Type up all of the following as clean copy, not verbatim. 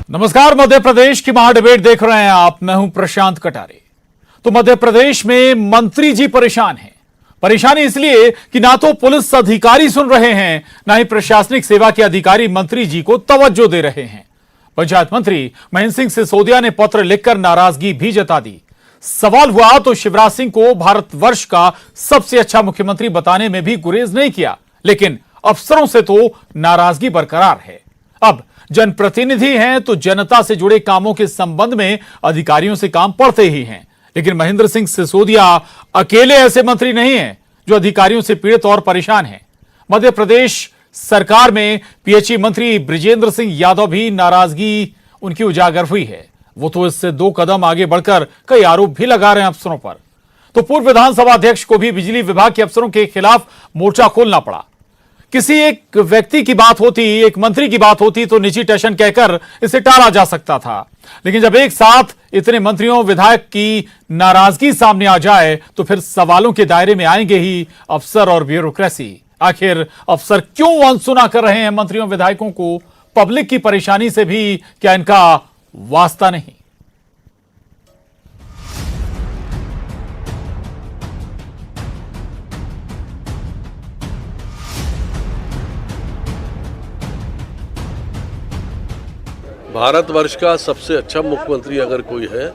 नमस्कार, मध्य प्रदेश की महाडिबेट देख रहे हैं आप। मैं हूं प्रशांत कटारे। तो मध्य प्रदेश में मंत्री जी परेशान हैं। परेशानी इसलिए कि ना तो पुलिस अधिकारी सुन रहे हैं, ना ही प्रशासनिक सेवा के अधिकारी मंत्री जी को तवज्जो दे रहे हैं। पंचायत मंत्री महेंद्र सिंह सिसोदिया ने पत्र लिखकर नाराजगी भी जता दी। सवाल हुआ तो शिवराज सिंह को भारतवर्ष का सबसे अच्छा मुख्यमंत्री बताने में भी गुरेज नहीं किया, लेकिन अफसरों से तो नाराजगी बरकरार है। अब जनप्रतिनिधि हैं तो जनता से जुड़े कामों के संबंध में अधिकारियों से काम पड़ते ही हैं, लेकिन महेंद्र सिंह सिसोदिया अकेले ऐसे मंत्री नहीं हैं जो अधिकारियों से पीड़ित और परेशान हैं। मध्य प्रदेश सरकार में पीएचई मंत्री बृजेंद्र सिंह यादव भी नाराजगी उनकी उजागर हुई है। वो तो इससे 2 कदम आगे बढ़कर कई आरोप भी लगा रहे हैं अफसरों पर। तो पूर्व विधानसभा अध्यक्ष को भी बिजली विभाग के अफसरों के खिलाफ मोर्चा खोलना पड़ा। किसी एक व्यक्ति की बात होती, एक मंत्री की बात होती तो निजी टशन कहकर इसे टाला जा सकता था, लेकिन जब एक साथ इतने मंत्रियों विधायक की नाराजगी सामने आ जाए तो फिर सवालों के दायरे में आएंगे ही अफसर और ब्यूरोक्रेसी। आखिर अफसर क्यों अनसुना कर रहे हैं मंत्रियों विधायकों को? पब्लिक की परेशानी से भी क्या इनका वास्ता नहीं? भारतवर्ष का सबसे अच्छा मुख्यमंत्री अगर कोई है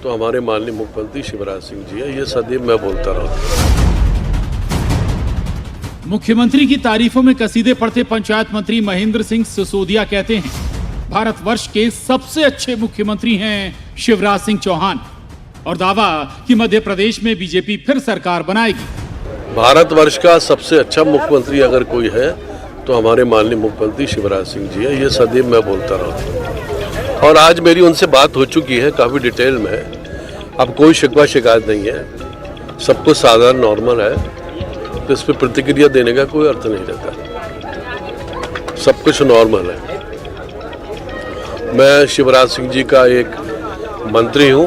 तो हमारे माननीय मुख्यमंत्री शिवराज सिंह जी है। ये सदैव मैं बोलता रहा हूं। मुख्यमंत्री की तारीफों में कसीदे पढ़ते पंचायत मंत्री महेंद्र सिंह सिसोदिया कहते हैं, भारतवर्ष के सबसे अच्छे मुख्यमंत्री हैं शिवराज सिंह चौहान, और दावा कि मध्य प्रदेश में बीजेपी फिर सरकार बनाएगी। भारतवर्ष का सबसे अच्छा मुख्यमंत्री अगर कोई है तो हमारे माननीय मुख्यमंत्री शिवराज सिंह जी है। ये सदैव मैं बोलता रहा हूं और आज मेरी उनसे बात हो चुकी है काफ़ी डिटेल में। अब कोई शिकवा शिकायत नहीं है, सब कुछ साधारण नॉर्मल है, तो इस पर प्रतिक्रिया देने का कोई अर्थ नहीं रहता। सब कुछ नॉर्मल है। मैं शिवराज सिंह जी का एक मंत्री हूं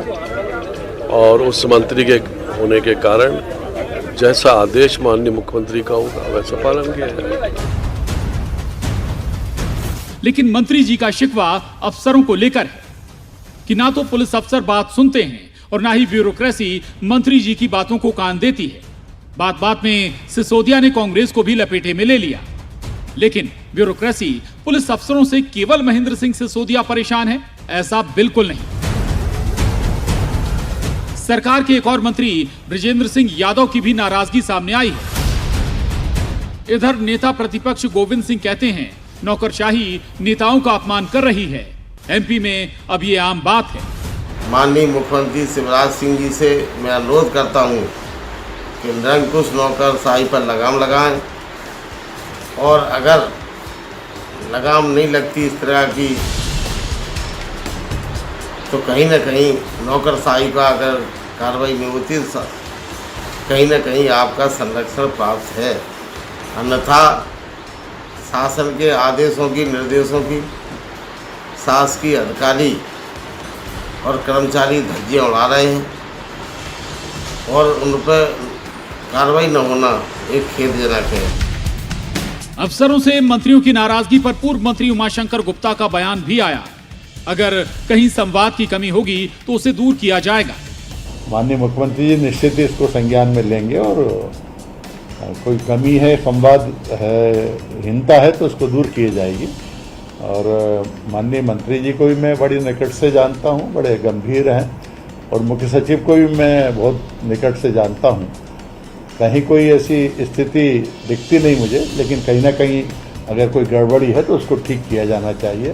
और उस मंत्री के होने के कारण जैसा आदेश माननीय मुख्यमंत्री का होगा वैसा पालन किया जाएगा। लेकिन मंत्री जी का शिकवा अफसरों को लेकर है कि ना तो पुलिस अफसर बात सुनते हैं और ना ही ब्यूरोक्रेसी मंत्री जी की बातों को कान देती है। बात बात में सिसोदिया ने कांग्रेस को भी लपेटे में ले लिया, लेकिन ब्यूरोक्रेसी पुलिस अफसरों से केवल महेंद्र सिंह सिसोदिया परेशान है, ऐसा बिल्कुल नहीं। सरकार के एक और मंत्री बृजेंद्र सिंह यादव की भी नाराजगी सामने आई है। इधर नेता प्रतिपक्ष गोविंद सिंह कहते हैं, नौकरशाही नेताओं का अपमान कर रही है। एमपी में अब ये आम बात है। माननीय मुख्यमंत्री शिवराज सिंह जी से मैं अनुरोध करता हूं कि निरंकुश नौकरशाही पर लगाम लगाएं, और अगर लगाम नहीं लगती इस तरह की तो कहीं ना कहीं नौकरशाही का अगर कार्रवाई नहीं होती तो कहीं ना कहीं आपका संरक्षण प्राप्त है। अन्यथा शासन के आदेशों की, निर्देशों की शासकीय अधिकारी और कर्मचारी धज्जियां उड़ा रहे हैं और उन पर कार्रवाई न होना एक खेदजनक है। अफसरों से मंत्रियों की नाराजगी पर पूर्व मंत्री उमाशंकर गुप्ता का बयान भी आया। अगर कहीं संवाद की कमी होगी तो उसे दूर किया जाएगा। माननीय मुख्यमंत्री जी निश्चित ही इसको संज्ञान में लेंगे और कोई कमी है, संवाद है, हीनता है तो उसको दूर किए जाएगी। और माननीय मंत्री जी को भी मैं बड़ी निकट से जानता हूं, बड़े गंभीर हैं, और मुख्य सचिव को भी मैं बहुत निकट से जानता हूं। कहीं कोई ऐसी स्थिति दिखती नहीं मुझे, लेकिन कहीं ना कहीं अगर कोई गड़बड़ी है तो उसको ठीक किया जाना चाहिए,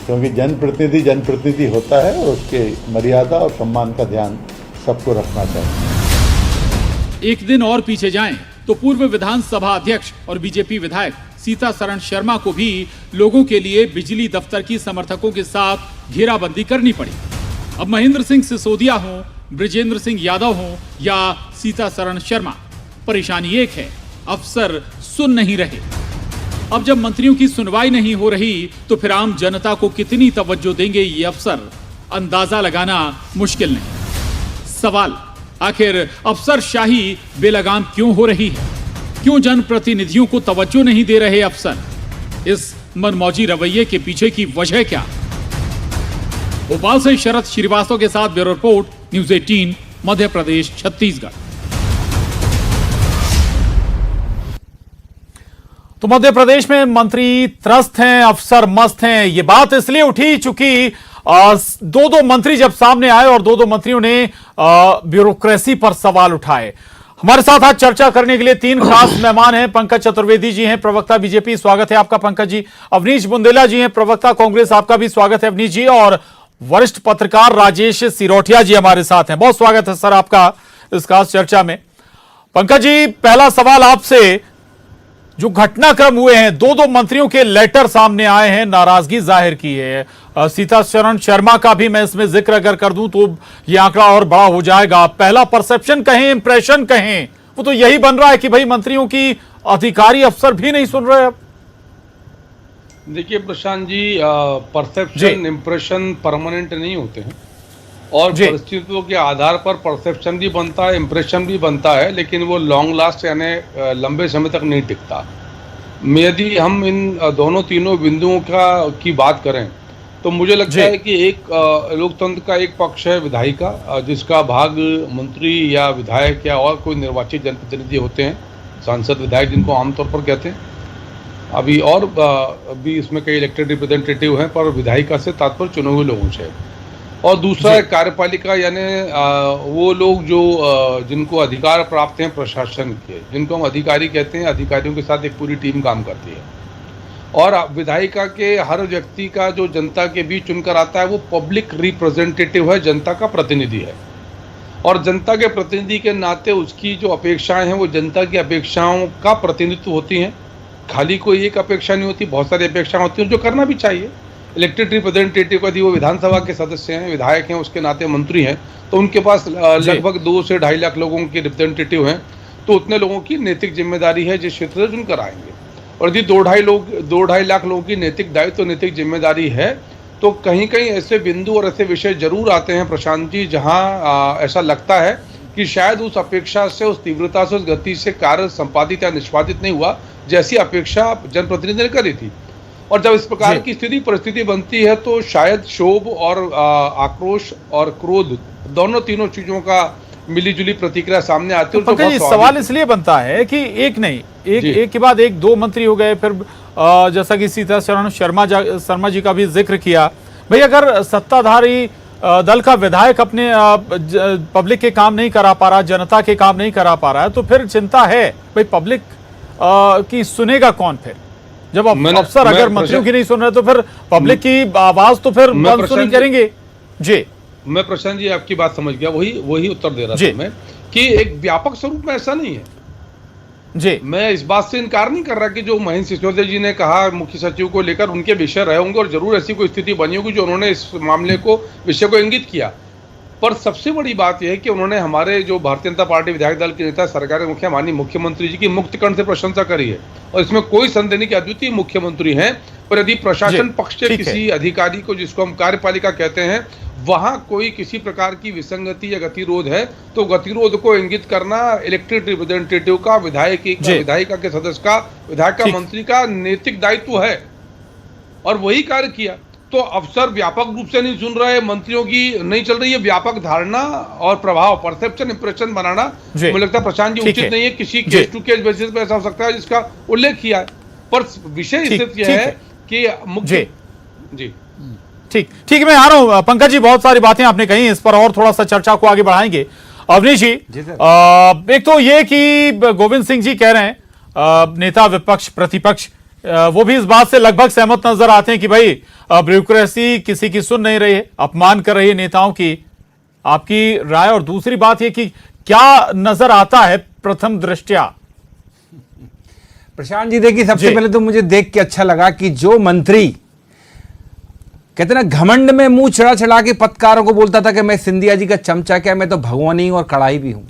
क्योंकि जनप्रतिनिधि होता है और उसके मर्यादा और सम्मान का ध्यान सबको रखना चाहिए। एक दिन और पीछे जाएं तो पूर्व विधानसभा अध्यक्ष और बीजेपी विधायक सीतासरण शर्मा को भी लोगों के लिए बिजली दफ्तर की समर्थकों के साथ घेराबंदी करनी पड़ी। अब महेंद्र सिंह सिसोदिया हो, बृजेंद्र सिंह यादव हो या सीतासरण शर्मा, परेशानी एक है, अफसर सुन नहीं रहे। अब जब मंत्रियों की सुनवाई नहीं हो रही तो फिर आम जनता को कितनी तवज्जो देंगे ये अफसर, अंदाजा लगाना मुश्किल नहीं। सवाल, आखिर अफसरशाही बेलगाम क्यों हो रही है? क्यों जनप्रतिनिधियों को तवज्जो नहीं दे रहे अफसर? इस मनमौजी रवैये के पीछे की वजह क्या? भोपाल से शरद श्रीवास्तव के साथ bureau report, news 18 Madhya Pradesh Chhattisgarh. तो मध्य प्रदेश में मंत्री त्रस्त हैं, अफसर मस्त हैं। ये बात इसलिए उठी चूंकि दो मंत्री जब सामने आए और दो मंत्रियों ने ब्यूरोक्रेसी पर सवाल उठाए। हमारे साथ आज चर्चा करने के लिए तीन खास मेहमान हैं। पंकज चतुर्वेदी जी हैं, प्रवक्ता बीजेपी, स्वागत है आपका पंकज जी। अवनीश बुंदेला जी हैं, प्रवक्ता कांग्रेस, आपका भी स्वागत है अवनीश जी। और वरिष्ठ पत्रकार राजेश सिरोठिया जी हमारे साथ हैं, बहुत स्वागत है सर आपका इस खास चर्चा में। पंकज जी, पहला सवाल आपसे, जो घटनाक्रम हुए हैं, दो मंत्रियों के लेटर सामने आए हैं, नाराजगी जाहिर की है। सीताचरण शर्मा का भी मैं इसमें जिक्र अगर कर दूं तो यह आंकड़ा और बड़ा हो जाएगा। पहला परसेप्शन कहें, इंप्रेशन कहें, वो तो यही बन रहा है कि भाई मंत्रियों की अधिकारी अफसर भी नहीं सुन रहे। अब देखिए Prashant ji, perception impression permanent नहीं होते हैं और परिस्थितियों के आधार पर परसेप्शन भी बनता है, इंप्रेशन भी बनता है, लेकिन वो लॉन्ग लास्ट यानी लंबे समय तक नहीं टिकता। यदि हम इन दोनों तीनों बिंदुओं की बात करें तो मुझे लगता है कि एक लोकतंत्र का एक पक्ष है विधायिका, जिसका भाग मंत्री या विधायक या और कोई निर्वाचित जनप्रतिनिधि होते हैं, सांसद विधायक जिनको आमतौर पर कहते हैं। अभी और भी इसमें कई इलेक्टेड रिप्रेजेंटेटिव हैं, पर विधायिका से तात्पर्य चुने हुए लोगों से। और दूसरा है कार्यपालिका, यानी वो लोग जो जिनको अधिकार प्राप्त हैं प्रशासन के, जिनको हम अधिकारी कहते हैं। अधिकारियों के साथ एक पूरी टीम काम करती है। और विधायिका के हर व्यक्ति का जो जनता के बीच चुनकर आता है वो पब्लिक रिप्रेजेंटेटिव है, जनता का प्रतिनिधि है। और जनता के प्रतिनिधि के नाते उसकी जो अपेक्षाएं हैं वो जनता की अपेक्षाओं का प्रतिनिधित्व होती हैं। खाली कोई एक अपेक्षा नहीं होती, बहुत सारी अपेक्षाएं होती हैं जो करना भी चाहिए। इलेक्टेड रिप्रेजेंटेटिव यदि वो विधानसभा के सदस्य हैं, विधायक हैं, उसके नाते मंत्री हैं, तो उनके पास लगभग 2 से 2.5 लाख लोगों के रिप्रेजेंटेटिव हैं। तो उतने लोगों की नैतिक जिम्मेदारी है जिस क्षेत्र से चुनकर आएंगे। और यदि 2.5 लाख लोगों की नैतिक दायित्व, नैतिक जिम्मेदारी है, तो कहीं कहीं ऐसे बिंदु और ऐसे विषय जरूर आते हैं प्रशांत जी, जहां ऐसा लगता है कि शायद उस अपेक्षा से, उस तीव्रता से, उस गति से कार्य संपादित या निष्पादित नहीं हुआ जैसी अपेक्षा जनप्रतिनिधि ने करी थी। और जब इस प्रकार की स्थिति परिस्थिति बनती है तो शायद क्षोभ और आक्रोश और क्रोध, दोनों तीनों चीजों का मिलीजुली प्रतिक्रिया सामने आती है। तो सवाल इसलिए बनता है कि एक नहीं, एक के बाद एक 2 मंत्री हो गए। फिर जैसा कि सीताचरण शर्मा जी का भी जिक्र किया, भाई अगर सत्ताधारी दल का विधायक अपने पब्लिक के काम नहीं करा पा रहा, जनता के काम नहीं करा पा रहा है, तो फिर चिंता है भाई पब्लिक की सुनेगा कौन? फिर जब अफसर अगर मंत्रियों की नहीं सुन रहे तो फिर पब्लिक की आवाज तो फिर अनसुनी करेंगे। जी, मैं प्रशांत जी आपकी बात समझ गया, वही उत्तर दे रहा था मैं कि एक व्यापक स्वरूप में ऐसा नहीं है। जी, मैं इस बात से इनकार नहीं कर रहा कि जो महेंद्र सिसोदिया जी ने कहा मुख्य सचिव को लेकर, उनके विषय रहे होंगे और जरूर ऐसी कोई स्थिति बनी होगी जो उन्होंने इस मामले को, विषय को इंगित किया। पर सबसे बड़ी बात यह है कि उन्होंने हमारे जो भारतीय जनता पार्टी विधायक दल के नेता, सरकार के मुखिया माननीय मुख्यमंत्री जी की मुक्तकंठ से प्रशंसा करी है। और इसमें कोई संदेह नहीं कि अद्वितीय मुख्यमंत्री हैं। पर यदि प्रशासन पक्ष से किसी अधिकारी को, जिसको हम कार्यपालिका कहते हैं, वहां कोई किसी प्रकार की विसंगति या गतिरोध है, तो गतिरोध को इंगित करना इलेक्टेड रिप्रेजेंटेटिव का, विधायिका के सदस्य का, विधायक का, मंत्री का नैतिक दायित्व है। और वही कार्य किया। तो अफसर व्यापक रूप से नहीं सुन रहे, मंत्रियों की नहीं चल रही है, व्यापक धारणा और प्रभाव, परसेप्शन, इंप्रेशन बनाना मुझे लगता है प्रशांत जी उचित नहीं है। किसी केस टू केस बेसिस पे ऐसा हो सकता है जिसका उल्लेख किया है, पर विषय स्थिति यह है कि मुख्य जी ठीक मैं आ रहा हूं पंकज जी, बहुत सारी बातें आपने कही, इस पर और थोड़ा सा चर्चा को आगे बढ़ाएंगे। अवनीश जी, एक तो ये कि गोविंद सिंह जी कह रहे हैं, नेता विपक्ष प्रतिपक्ष, वो भी इस बात से लगभग सहमत नजर आते हैं कि भाई ब्यूरोक्रेसी किसी की सुन नहीं रही है, अपमान कर रही है नेताओं की। आपकी राय? और दूसरी बात यह कि क्या नजर आता है प्रथम दृष्टया? प्रशांत जी देखिए, सबसे पहले तो मुझे देख के अच्छा लगा कि जो मंत्री कहते ना घमंड में मुंह चढ़ा चढ़ा के पत्रकारों को बोलता था कि मैं सिंधिया जी का चमचा, क्या मैं तो भगवानी और कड़ाई भी हूं,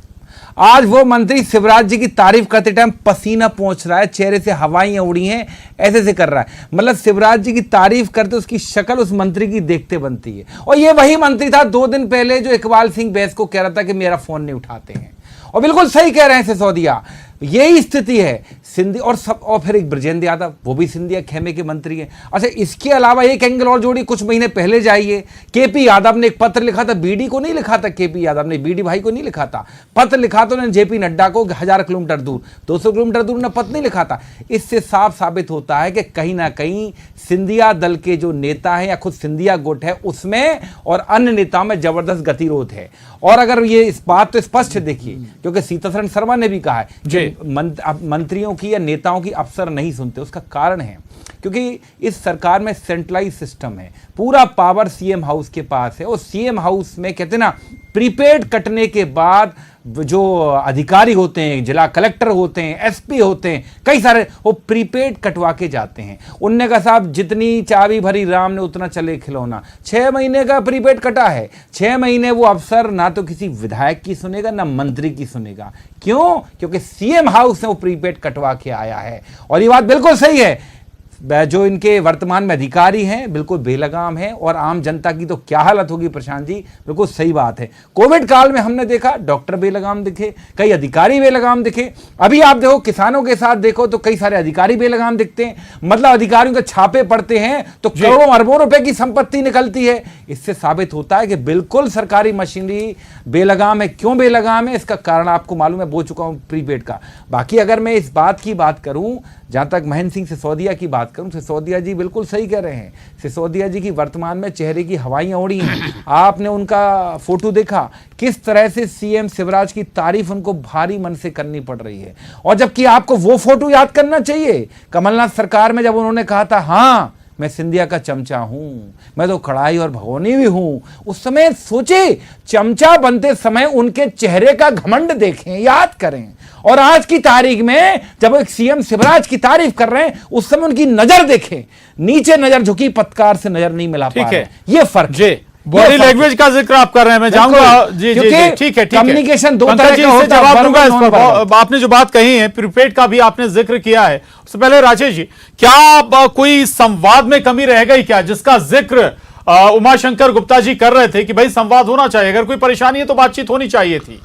आज वो मंत्री शिवराज जी की तारीफ करते टाइम पसीना पहुंच रहा है, चेहरे से हवाइयां उड़ी हैं, ऐसे से कर रहा है। मतलब शिवराज जी की तारीफ करते उसकी शक्ल उस मंत्री की देखते बनती है। और ये वही मंत्री था 2 दिन पहले जो इकबाल सिंह बैस को कह रहा था कि मेरा फोन नहीं उठाते हैं। और बिल्कुल सही कह रहे हैं सिसोदिया, यही स्थिति है सिंधी और फिर एक ब्रजेंद्र यादव, वो भी सिंधिया खेमे के मंत्री हैं। अच्छा, इसके अलावा एक एंगल और जोड़ी, कुछ महीने पहले जाइए, केपी यादव ने एक पत्र लिखा था, बीडी को नहीं लिखा था, केपी यादव ने बीडी भाई को नहीं लिखा था, पत्र लिखा था उन्होंने जेपी नड्डा को 1000 किलोमीटर दूर, 200 किलोमीटर दूर उन्होंने पत्र नहीं लिखा था। इससे साफ साबित होता है कि कहीं ना कहीं सिंधिया दल के जो नेता है या खुद सिंधिया गुट है उसमें और अन्य नेताओं में जबरदस्त गतिरोध है। और अगर ये इस बात तो स्पष्ट है, देखिए, क्योंकि सीतासरन शर्मा ने भी कहा है मंत्रियों की या नेताओं की अफसर नहीं सुनते, उसका कारण है क्योंकि इस सरकार में सेंट्रलाइज सिस्टम है, पूरा पावर सीएम हाउस के पास है। और सीएम हाउस में कहते हैं ना, प्रीपेड कटने के बाद जो अधिकारी होते हैं, जिला कलेक्टर होते हैं, एसपी होते हैं, कई सारे, वो प्रीपेड कटवा के जाते हैं। उनने कहा साहब जितनी चाबी भरी राम ने उतना चले खिलौना, 6 महीने का प्रीपेड कटा है, 6 महीने वो अफसर ना तो किसी विधायक की सुनेगा ना मंत्री की सुनेगा। क्यों? क्योंकि सीएम हाउस से वो प्रीपेड कटवा के आया है। और ये बात बिल्कुल सही है, जो इनके वर्तमान में अधिकारी हैं बिल्कुल बेलगाम हैं, और आम जनता की तो क्या हालत होगी प्रशांत जी, बिल्कुल सही बात है। कोविड काल में हमने देखा डॉक्टर बेलगाम दिखे, कई अधिकारी बेलगाम दिखे, अभी आप देखो किसानों के साथ देखो तो कई सारे अधिकारी बेलगाम दिखते हैं। मतलब अधिकारियों के छापे पड़ते हैं तो करोड़ों अरबों रुपए की संपत्ति निकलती है। इससे साबित होता है कि बिल्कुल सरकारी मशीनरी बेलगाम है। क्यों बेलगाम है इसका कारण आपको मालूम है, बोल चुका हूं प्रीपेड का। बाकी अगर मैं इस बात की बात करूं, जहां तक महेंद्र सिंह सिसोदिया की बात करूं, सिसोदिया जी बिल्कुल सही कह रहे हैं। सिसोदिया जी की वर्तमान में चेहरे की हवाइयां उड़ी हैं। आपने उनका फोटो देखा, किस तरह से सीएम शिवराज की तारीफ उनको भारी मन से करनी पड़ रही है। और जबकि आपको वो फोटो याद करना चाहिए कमलनाथ सरकार में, जब उन्होंने कहा था हाँ मैं सिंधिया का चमचा हूं, मैं तो कढ़ाई और भगोनी भी हूं, उस समय सोचे चमचा बनते समय उनके चेहरे का घमंड देखें, याद करें। और आज की तारीख में जब एक सीएम शिवराज की तारीफ कर रहे हैं उस समय उनकी नजर देखें, नीचे नजर झुकी, पत्रकार से नजर नहीं मिला पा रहे। ये फर्क है। बॉडी लैंग्वेज का जिक्र आप कर रहे हैं, मैं जाऊंगा। जी जी जी, ठीक है। कम्युनिकेशन दो तरह का होता है, जवाब दूंगा इस पर। आपने जो बात कही है प्रीपेड का भी आपने जिक्र किया है, उससे पहले राजेश जी, क्या कोई संवाद में कमी रह गई क्या, जिसका जिक्र उमाशंकर गुप्ता जी कर रहे थे कि भाई संवाद होना चाहिए, अगर कोई परेशानी है तो बातचीत होनी चाहिए थी?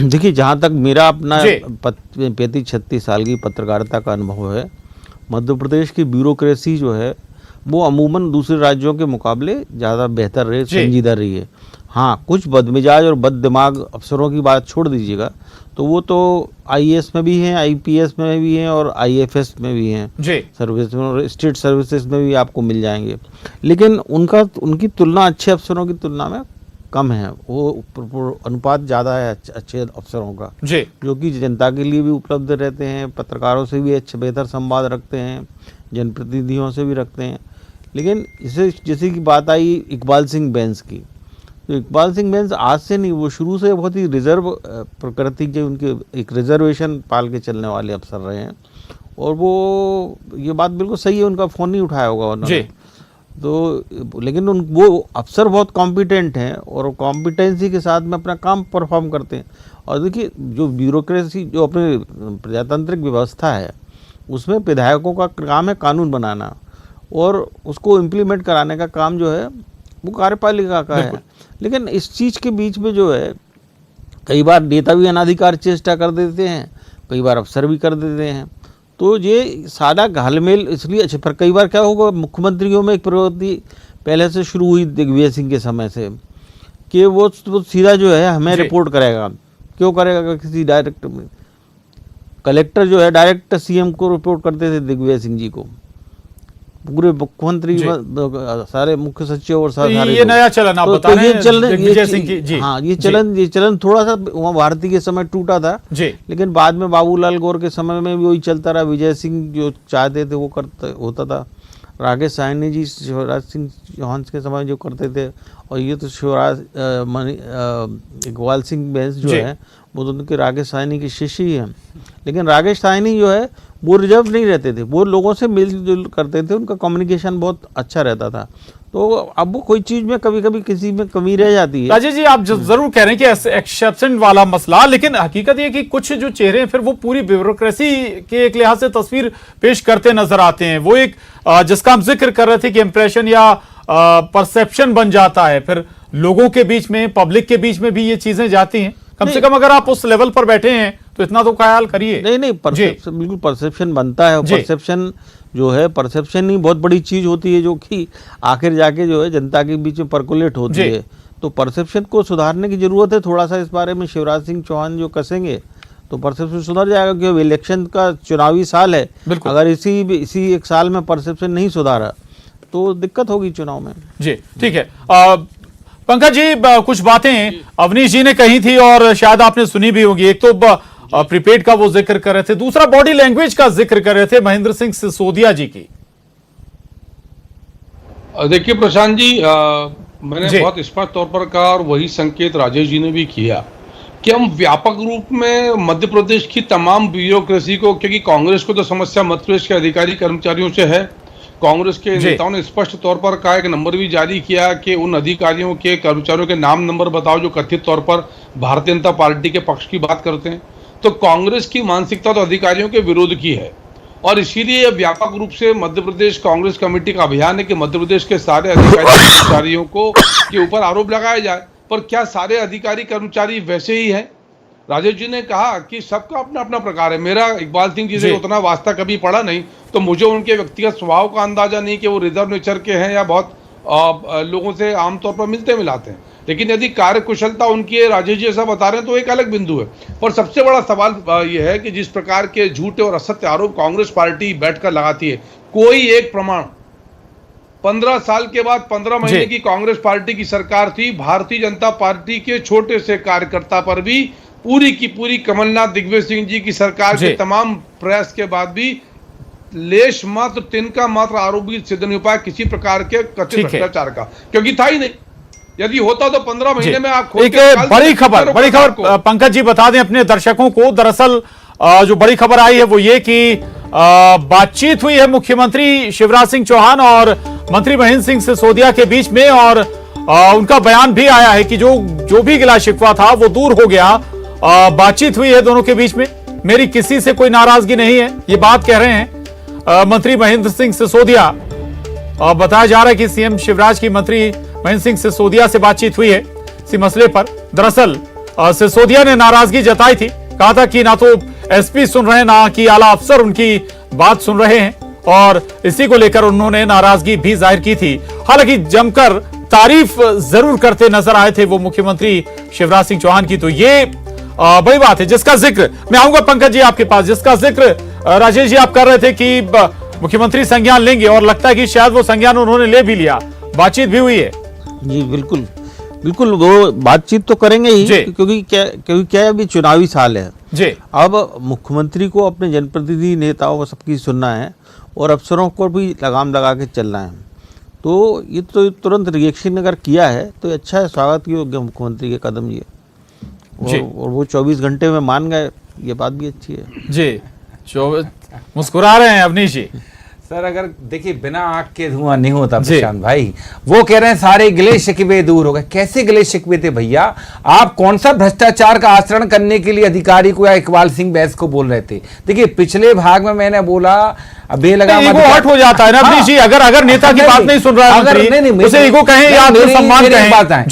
देखिए, जहाँ तक मेरा अपना 35-36 साल की पत्रकारिता का अनुभव है, मध्य प्रदेश की ब्यूरोक्रेसी जो है वो अमूमन दूसरे राज्यों के मुकाबले ज़्यादा बेहतर रही, संजीदा रही है। हाँ, कुछ बदमिजाज और बद दिमाग अफसरों की बात छोड़ दीजिएगा, तो वो तो आईएएस में भी हैं, आईपीएस में भी हैं और आईएफएस में भी हैं, सर्विस में और स्टेट सर्विसेज में भी आपको मिल जाएंगे। लेकिन उनकी तुलना अच्छे अफसरों की तुलना में कम है, वो अनुपात ज़्यादा है अच्छे अफसरों का, जो कि जनता के लिए भी उपलब्ध रहते हैं, पत्रकारों से भी अच्छे बेहतर संवाद रखते हैं, जनप्रतिनिधियों से भी रखते हैं। लेकिन जैसे की बात आई इकबाल सिंह बैंस की, तो इकबाल सिंह बैंस आज से नहीं, वो शुरू से बहुत ही रिजर्व प्रकृति के, उनके एक रिजर्वेशन पाल के चलने वाले अफसर रहे हैं। और वो ये बात बिल्कुल सही है, उनका फ़ोन नहीं उठाया होगा उन्होंने तो, लेकिन वो अफसर बहुत कॉम्पिटेंट हैं और कॉम्पिटेंसी के साथ में अपना काम परफॉर्म करते हैं। और देखिए, जो ब्यूरोक्रेसी, जो अपनी प्रजातांत्रिक व्यवस्था है, उसमें विधायकों का काम है कानून बनाना और उसको इम्प्लीमेंट कराने का काम जो है वो कार्यपालिका का है। लेकिन इस चीज़ के बीच में जो है कई बार नेता भी अनाधिकार चेष्टा कर देते हैं, कई बार अफसर भी कर देते हैं। तो ये सारा घालमेल इसलिए अच्छा, पर कई बार क्या होगा, मुख्यमंत्रियों में एक प्रवृत्ति पहले से शुरू हुई दिग्विजय सिंह के समय से कि वो सीधा जो है हमें रिपोर्ट करेगा। क्यों करेगा? किसी डायरेक्ट कलेक्टर जो है डायरेक्ट सीएम को रिपोर्ट करते थे दिग्विजय सिंह जी को, पूरे मुख्यमंत्री सारे मुख्य सचिव और सारे ये नया चलन आप बता रहे हैं दिग्विजय सिंह की। जी हाँ, ये चलन थोड़ा सा वहाँ भारती के समय टूटा था जी, लेकिन बाद में बाबूलाल गौर के समय में भी वही चलता रहा। विजय सिंह जो चाहते थे वो होता था, राकेश साहनी जी शिवराज सिंह चौहान के समय जो करते थे, और ये तो इकबाल सिंह बैंस जो है वो तो उनके राकेश साहनी की शिष्य ही हैं। लेकिन राकेश साहनी जो है वो रिजर्व नहीं रहते थे, वो लोगों से मिलजुल करते थे, उनका कम्युनिकेशन बहुत अच्छा रहता था। तो अब वो कोई चीज़ में कभी कभी किसी में कमी रह जाती है। राजेश जी, आप जरूर कह रहे हैं कि एक्सेप्शन वाला मसला, लेकिन हकीकत ये कि कुछ जो चेहरे हैं फिर वो पूरी ब्यूरोक्रेसी के एक लिहाज से तस्वीर पेश करते नजर आते हैं। वो एक जिसका हम जिक्र कर रहे थे कि इंप्रेशन या परसेप्शन बन जाता है, फिर लोगों के बीच में, पब्लिक के बीच में भी ये चीजें जाती हैं। कम से कम अगर आप उस लेवल पर बैठे हैं तो इतना तो ख्याल करिए। नहीं परसेप्शन, बिल्कुल परसेप्शन बनता है, और परसेप्शन जो है, परसेप्शन ही बहुत बड़ी चीज होती है जो कि आखिर जाके जो है जनता के बीच में परकुलेट होती है। तो परसेप्शन को सुधारने की जरूरत है। थोड़ा सा इस बारे में शिवराज सिंह चौहान जो कसेंगे तो परसेप्शन सुधर जाएगा, क्योंकि इलेक्शन का चुनावी साल है। अगर इसी एक साल में परसेप्शन नहीं सुधारा तो दिक्कत होगी चुनाव में। जी ठीक है। पंकज जी, कुछ बातें अवनीश जी ने कही थी और शायद आपने सुनी भी होगी। एक तो प्रीपेड का वो जिक्र कर रहे थे, दूसरा बॉडी लैंग्वेज का जिक्र कर रहे थे महेंद्र सिंह सिसोदिया जी की। देखिए प्रशांत जी, मैंने बहुत स्पष्ट तौर पर कहा और वही संकेत राजेश जी ने भी किया कि हम व्यापक रूप में मध्य प्रदेश की तमाम ब्यूरोक्रेसी को, क्योंकि कांग्रेस को तो समस्या मध्य प्रदेश के अधिकारी कर्मचारियों से है, कांग्रेस के नेताओं ने स्पष्ट तौर पर कहा, एक नंबर भी जारी किया कि उन अधिकारियों के कर्मचारियों के नाम नंबर बताओ जो कथित तौर पर भारतीय जनता पार्टी के पक्ष की बात करते हैं। तो कांग्रेस की मानसिकता तो अधिकारियों के विरोध की है, और इसीलिए व्यापक रूप से मध्य प्रदेश कांग्रेस कमेटी का अभियान है कि मध्य प्रदेश के सारे अधिकारी कर्मचारियों को के ऊपर आरोप लगाया जाए। पर क्या सारे अधिकारी कर्मचारी वैसे ही हैं? राजेश जी ने कहा कि सबका अपना अपना प्रकार है। मेरा इकबाल सिंह जी से उतना वास्ता कभी पड़ा नहीं, तो मुझे उनके व्यक्तिगत स्वभाव का अंदाजा नहीं कि वो रिजर्व नेचर के हैं या बहुत लोगों से आमतौर पर मिलते मिलाते हैं। लेकिन यदि कार्यकुशलता उनकी है, राजेश जी ऐसा बता रहे हैं, तो एक अलग बिंदु है। पर सबसे बड़ा सवाल यह है कि जिस प्रकार के झूठे और असत्य आरोप कांग्रेस पार्टी बैठकर लगाती है, कोई एक प्रमाण 15 साल के बाद 15 महीने की कांग्रेस पार्टी की सरकार थी, भारतीय जनता पार्टी के छोटे से कार्यकर्ता पर भी पूरी की पूरी कमलनाथ दिग्विजय सिंह जी की सरकार के तमाम प्रयास के बाद भी लेश मात्र तिनका मात्र आरोप भी सिद्ध नहीं हो पाया किसी प्रकार के कथित भ्रष्टाचार का, क्योंकि था ही नहीं। यदि होता तो 15 महीने में आप एक बड़ी खबर पंकज जी बता दें अपने दर्शकों को। दरअसल जो बड़ी खबर आई है वो ये कि बातचीत हुई है मुख्यमंत्री शिवराज सिंह चौहान और मंत्री महेंद्र सिंह सिसोदिया के बीच में, और उनका बयान भी आया है कि जो भी गिला शिकवा था वो दूर हो गया। बातचीत हुई है दोनों के बीच में, मेरी किसी से कोई नाराजगी नहीं है, ये बात कह रहे हैं मंत्री महेंद्र सिंह सिसोदिया। बताया जा रहा है कि सीएम शिवराज की मंत्री महेंद्र सिंह सिसोदिया से बातचीत हुई है इसी मसले पर। दरअसल सिसोदिया ने नाराजगी जताई थी, कहा था कि ना तो एसपी सुन रहे हैं ना कि आला अफसर उनकी बात सुन रहे हैं, और इसी को लेकर उन्होंने नाराजगी भी जाहिर की थी। हालांकि जमकर तारीफ जरूर करते नजर आए थे वो मुख्यमंत्री शिवराज सिंह चौहान की। तो ये बड़ी बात है जिसका जिक्र मैं आऊंगा पंकज जी आपके पास, जिसका जिक्र राजेश जी आप कर रहे थे कि मुख्यमंत्री संज्ञान लेंगे, और लगता है कि शायद वो संज्ञान उन्होंने ले भी लिया, बातचीत भी हुई है। जी बिल्कुल बिल्कुल, वो बातचीत तो करेंगे ही, क्योंकि क्या अभी चुनावी साल है जी। अब मुख्यमंत्री को अपने जनप्रतिनिधि नेताओं को सबकी सुनना है और अफसरों को भी लगाम लगा के चलना है। तो ये तो तुरंत रिएक्शन अगर किया है तो अच्छा है, स्वागत योग्य मुख्यमंत्री के कदम ये, और वो 24 घंटे में मान गए, ये बात भी अच्छी है जी। मुस्कुरा रहे हैं अवनीश जी। सर अगर देखिए बिना आग के धुआं नहीं होता प्रशांत भाई। वो कह रहे हैं सारे गिले शिकवे दूर हो गए, कैसे गिले शिकवे थे भैया? आप कौन सा भ्रष्टाचार का आचरण करने के लिए अधिकारी को या इकबाल सिंह बैस को बोल रहे थे? देखिए पिछले भाग में मैंने बोला बेलगाम ईगो हर्ट हो जाता है ना अवनीश जी। अगर नेता की बात नहीं सुन रहा है मंत्री, उसे ईगो कहें या सम्मान कहें,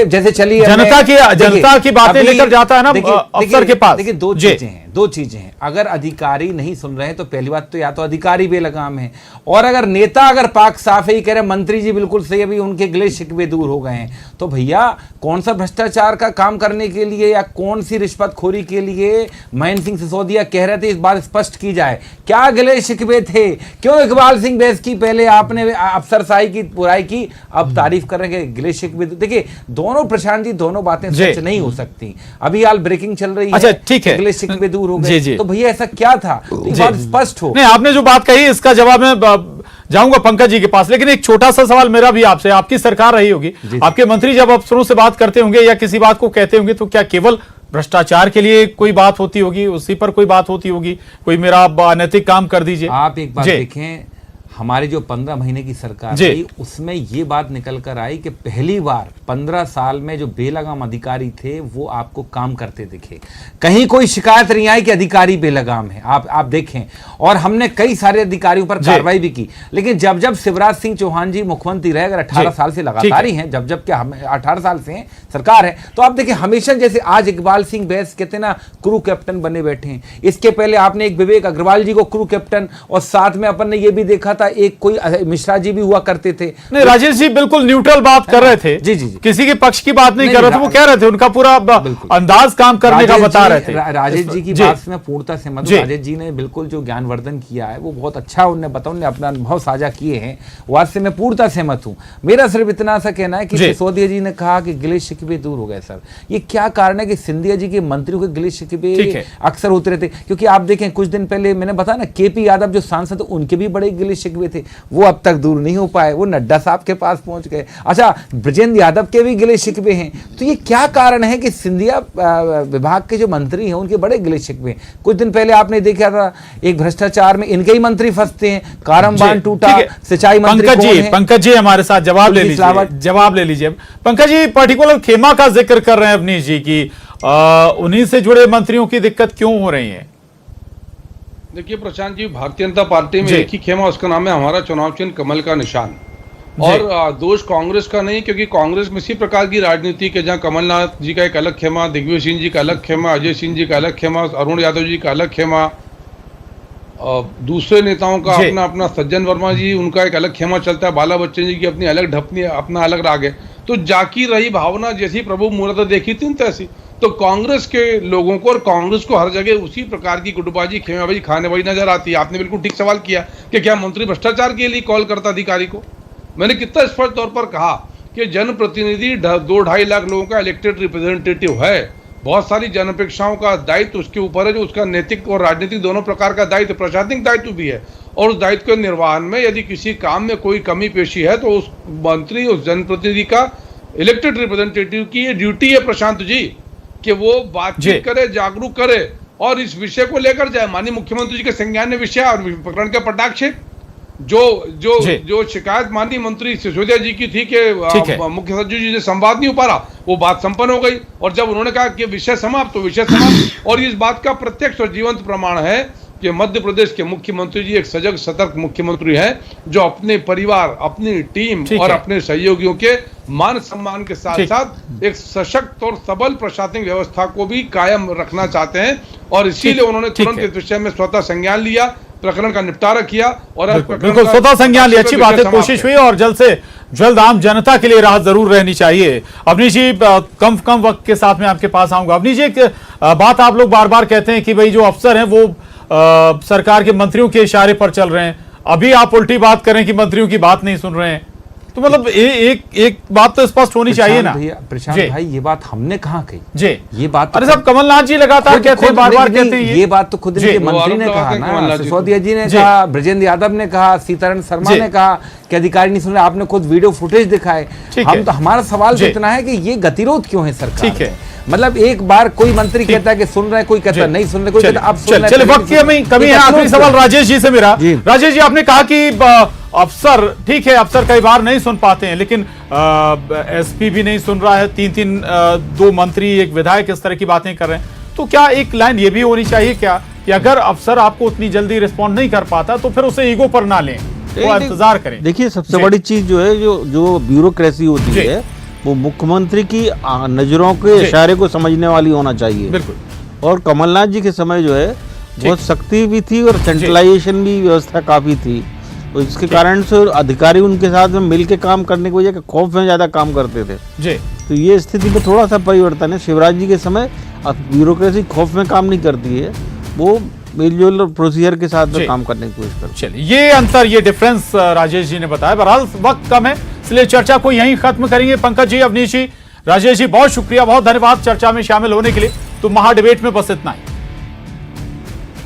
जैसे चलिए जनता की बातें लेकर जाता है ना अफसर के पास। देखिए दो चीजें हैं। अगर अधिकारी नहीं सुन रहे हैं तो पहली बात तो या तो अधिकारी बेलगाम है, और अगर नेता अगर पाक साफ ही कह रहे मंत्री जी बिल्कुल सही, अभी उनके गिले शिकवे दूर हो गए हैं, तो भैया कौन सा भ्रष्टाचार का काम करने के लिए या कौन सी रिश्वतखोरी के लिए महेंद्र सिंह सिसोदिया कह रहे थे, इस बात स्पष्ट की जाए। क्या गिले शिकवे थे? क्यों इकबाल सिंह बैस की पहले आपने अफसरशाही की बुराई की, अब तारीफ कर रहे हैं गिले शिकवे? देखिए दोनों प्रशांत जी दोनों बातें सच नहीं हो सकती। अभी हाल ब्रेकिंग चल रही है, ठीक है, गिले शिकवे दूर हो गए, तो भैया ऐसा क्या था? बात स्पष्ट हो। नहीं, आपने जो बात कही इसका जवाब मैं जाऊंगा पंकज जी के पास, लेकिन एक छोटा सा सवाल मेरा भी आपसे। आपकी सरकार रही होगी, आपके मंत्री जब अफसरों से बात करते होंगे या किसी बात को कहते होंगे, तो क्या केवल भ्रष्टाचार के लिए कोई बात होती होगी, उसी पर कोई बात होती होगी, कोई मेरा अनैतिक काम कर दीजिए? आप एक बात देखें, हमारी जो 15 महीने की सरकार जी। थी उसमें ये बात निकल कर आई कि पहली बार 15 साल में जो बेलगाम अधिकारी थे वो आपको काम करते दिखे। कहीं कोई शिकायत नहीं आई कि अधिकारी बेलगाम है। आप देखें, और हमने कई सारे अधिकारियों पर कार्रवाई भी की। लेकिन जब जब शिवराज सिंह चौहान जी मुख्यमंत्री रहे, अगर 18 साल से लगातार ही हैं, जब क्या हम 18 साल से हैं सरकार है, तो आप देखिए हमेशा जैसे आज इकबाल सिंह बैस कहते हैं ना क्रू कैप्टन बने बैठे हैं। इसके पहले आपने एक विवेक अग्रवाल जी को क्रू कैप्टन, और साथ में अपन ने ये भी देखा था एक कोई मिश्रा जी भी हुआ करते थे। नहीं, राजेश जी बिल्कुल न्यूट्रल बात कर रहे थे। जी, जी, जी। किसी के पक्ष की बात नहीं कर रहे थे। वो कह रहे थे उनका पूरा अंदाज काम करने का बता रहे थे। राजेश जी की बात से मैं पूर्णतः सहमत हूं। राजेश जी ने बिल्कुल जो ज्ञानवर्धन किया है वो बहुत अच्छा उन्होंने बताया, उन्होंने अपना अनुभव साझा किए हैं, बात से मैं पूर्णतः सहमत हूं। मेरा सिर्फ इतना सा कहना है कि सिसोदिया जी ने कहा कि गिले शिकवे दूर हो गए। सर ये क्या कारण है कि सिंधिया जी के मंत्रियों के गिले शिकवे अक्सर होते रहते? क्योंकि आप देखें कुछ दिन पहले मैंने बताया ना केपी यादव जो सांसद उनके भी बड़े गिले शिकवे थे, वो अब तक दूर नहीं हो पाए, वो नड्डा साहब के पास पहुंच गए। अच्छा, ब्रजेंद्र यादव के भी गिले शिकवे हैं। तो ये क्या कारण है कि सिंधिया विभाग के जो मंत्री हैं उनके बड़े गिले शिकवे? कुछ दिन पहले आपने देखा था एक भ्रष्टाचार में इनके ही मंत्री फंसते हैं, कारम बांध टूटा, सिंचाई मंत्री पंकज जी हमारे साथ जवाब ले लीजिए। पंकज जी पर्टिकुलर खेमा का जिक्र कर रहे हैं अवनीश जी की, उन्हीं से जुड़े मंत्रियों की दिक्कत क्यों हो रही है? देखिए प्रशांत जी, भारतीय जनता पार्टी में एक ही खेमा, उसका नाम है हमारा चुनाव चिन्ह कमल का निशान। और दोष कांग्रेस का नहीं, क्योंकि कांग्रेस में इसी प्रकार की राजनीति के जहां कमलनाथ जी का एक अलग खेमा, दिग्विजय सिंह जी का अलग खेमा, अजय सिंह जी का अलग खेमा, अरुण यादव जी का अलग खेमा, दूसरे नेताओं का अपना अपना, सज्जन वर्मा जी उनका एक अलग खेमा चलता है, बाला बच्चन जी की अपनी अलग ढपनी, अपना अलग राग है। तो जाकी रही भावना जैसी प्रभु मुहूर्त देखी थी तैसी। तो कांग्रेस के लोगों को और कांग्रेस को हर जगह उसी प्रकार की गुटबाजी, खेमेबाजी, खानेबाजी नजर आती है। आपने बिल्कुल ठीक सवाल किया कि क्या मंत्री भ्रष्टाचार के लिए कॉल करता अधिकारी को? मैंने कितना स्पष्ट तौर पर कहा कि जनप्रतिनिधि 2-2.5 लाख लोगों का इलेक्टेड रिप्रेजेंटेटिव है। बहुत सारी जन अपेक्षाओं का दायित्व उसके ऊपर है, जो उसका नैतिक और राजनीतिक दोनों प्रकार का दायित्व, प्रशासनिक दायित्व भी है। और उस दायित्व के निर्वहन में यदि किसी काम में कोई कमी पेशी है तो उस मंत्री, उस जनप्रतिनिधि का, इलेक्टेड रिप्रेजेंटेटिव की ये ड्यूटी है प्रशांत जी कि वो बातचीत करे, जागरूक करे और इस विषय को लेकर जाए। माननीय मुख्यमंत्री जी के संज्ञान विषय और प्रकरण के पटाक्षेप जो शिकायत माननीय मंत्री सिसोदिया जी की थी कि मुख्य सचिव जी से संवाद नहीं हो पा रहा, वो बात संपन्न हो गई। और जब उन्होंने कहा कि विषय समाप्त, तो विषय समाप्त। और इस बात का प्रत्यक्ष और जीवंत प्रमाण है कि मध्य प्रदेश के मुख्यमंत्री जी एक सजग सतर्क मुख्यमंत्री हैं, जो अपने परिवार, अपनी टीम और अपने सहयोगियों के मान सम्मान के साथ साथ एक सशक्त और सबल प्रशासनिक व्यवस्था को भी कायम रखना चाहते हैं। और इसीलिए उन्होंने तुरंत इस विषय में स्वतः संज्ञान लिया, प्रकरण का निपटारा किया और बिल्कुल स्वतः संज्ञान लिया। अच्छी बात है, कोशिश हुई और जल्द से जल्द आम जनता के लिए राहत जरूर रहनी चाहिए। अवनीश जी कम वक्त के साथ में आपके पास आऊंगा। अवनीश जी एक बात आप लोग बार बार कहते हैं कि भाई जो अफसर हैं वो सरकार के मंत्रियों के इशारे पर चल रहे हैं, अभी आप उल्टी बात करें कि मंत्रियों की बात नहीं सुन रहे हैं, तो मतलब एक बात तो स्पष्ट होनी चाहिए ना। प्रशांत भाई ये बात हमने कहाँ कही जी? ये बात अरे साहब कमलनाथ जी लगातार कहते हैं, बार बार कहते हैं, ये बात तो खुद इनके मंत्री ने कहा ना, सिसोदिया जी ने कहा, ब्रजेंद्र यादव ने कहा, सीतारमण शर्मा ने कहा कि अधिकारी नहीं सुन रहे। आपने खुद वीडियो फुटेज दिखाए। हम तो, हमारा सवाल इतना है कि ये गतिरोध क्यों है सरकार? ठीक है, मतलब एक बार कोई मंत्री कहता है कि सुन रहे, कोई कहता है नहीं सुन रहे, कोई कहता है अब सुन रहे। चलिए वक्त की कमी है। आखिरी सवाल राजेश जी से मेरा। राजेश जी आपने कहा कि अफसर, ठीक है अफसर कई बार नहीं सुन पाते हैं, लेकिन एसपी भी नहीं सुन रहा है, 2 मंत्री, एक विधायक इस तरह की बातें कर रहे हैं, तो क्या एक लाइन ये भी होनी चाहिए क्या कि अगर अफसर आपको उतनी जल्दी रिस्पॉन्ड नहीं कर पाता तो फिर उसे ईगो पर ना लें, वो इंतजार करें? देखिए सबसे बड़ी चीज जो है, जो ब्यूरोक्रेसी होती है वो मुख्यमंत्री की नजरों के इशारे को समझने वाली होना चाहिए। बिल्कुल। और कमलनाथ जी के समय जो है बहुत सख्ती भी थी और सेंट्रलाइजेशन भी व्यवस्था काफी थी, तो इसके कारण से अधिकारी उनके साथ में मिलकर काम करने की वजह के खौफ में ज्यादा काम करते थे जी। तो ये स्थिति में थोड़ा सा परिवर्तन है। शिवराज जी के समय ब्यूरोक्रेसी खौफ में काम नहीं करती है, वो मिलजुल प्रोसीजर के साथ में काम करने की कोशिश करते। चलिए ये अंतर, ये डिफरेंस राजेश जी ने बताया। बहरहाल वक्त कम है इसलिए चर्चा को यहीं खत्म करेंगे। पंकज जी, अवनीश जी, राजेश जी बहुत शुक्रिया, बहुत धन्यवाद चर्चा में शामिल होने के लिए। तो महा डिबेट में बस इतना ही।